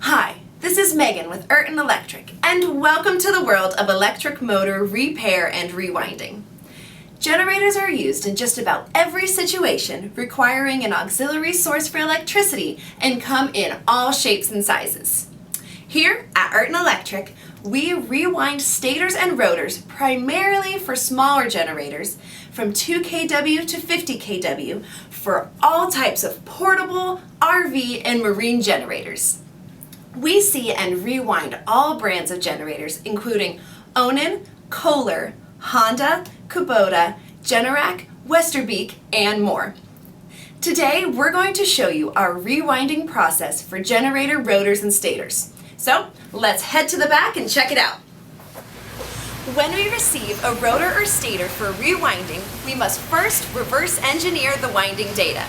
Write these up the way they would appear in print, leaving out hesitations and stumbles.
Hi, this is Megan with Eurton Electric, and welcome to the world of electric motor repair and rewinding. Generators are used in just about every situation requiring an auxiliary source for electricity and come in all shapes and sizes. Here at Eurton Electric, we rewind stators and rotors primarily for smaller generators from 2 kW to 50 kW for all types of portable, RV, and marine generators. We see and rewind all brands of generators including Onan, Kohler, Honda, Kubota, Generac, Westerbeek, and more. Today we're going to show you our rewinding process for generator rotors and stators. So let's head to the back and check it out. When we receive a rotor or stator for rewinding, we must first reverse engineer the winding data.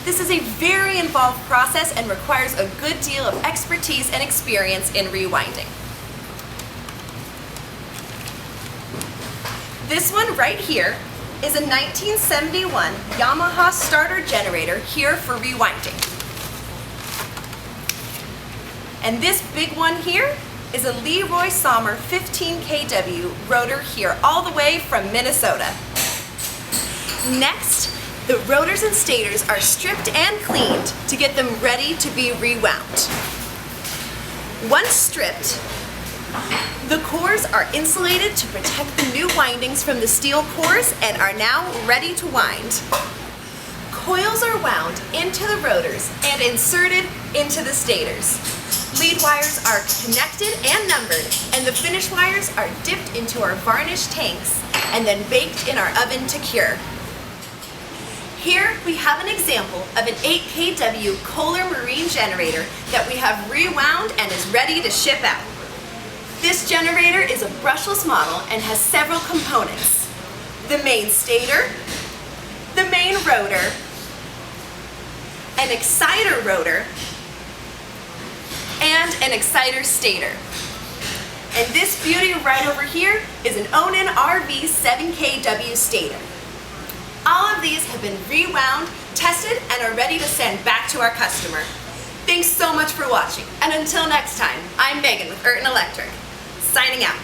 This is a very involved process and requires a good deal of expertise and experience in rewinding. This one right here is a 1971 Yamaha starter generator here for rewinding. And this big one here is a Leroy Sommer 15 kW rotor here all the way from Minnesota. Next, the rotors and stators are stripped and cleaned to get them ready to be rewound. Once stripped, the cores are insulated to protect the new windings from the steel cores and are now ready to wind. Coils are wound into the rotors and inserted into the stators. Lead wires are connected and numbered, and the finish wires are dipped into our varnish tanks and then baked in our oven to cure. Here we have an example of an 8 kW Kohler marine generator that we have rewound and is ready to ship out. This generator is a brushless model and has several components: the main stator, the main rotor, an exciter rotor, and an exciter stator. And this beauty right over here is an Onan RV 7 kW stator. All of these have been rewound, tested, and are ready to send back to our customer. Thanks so much for watching, and until next time, I'm Megan with Eurton Electric, signing out.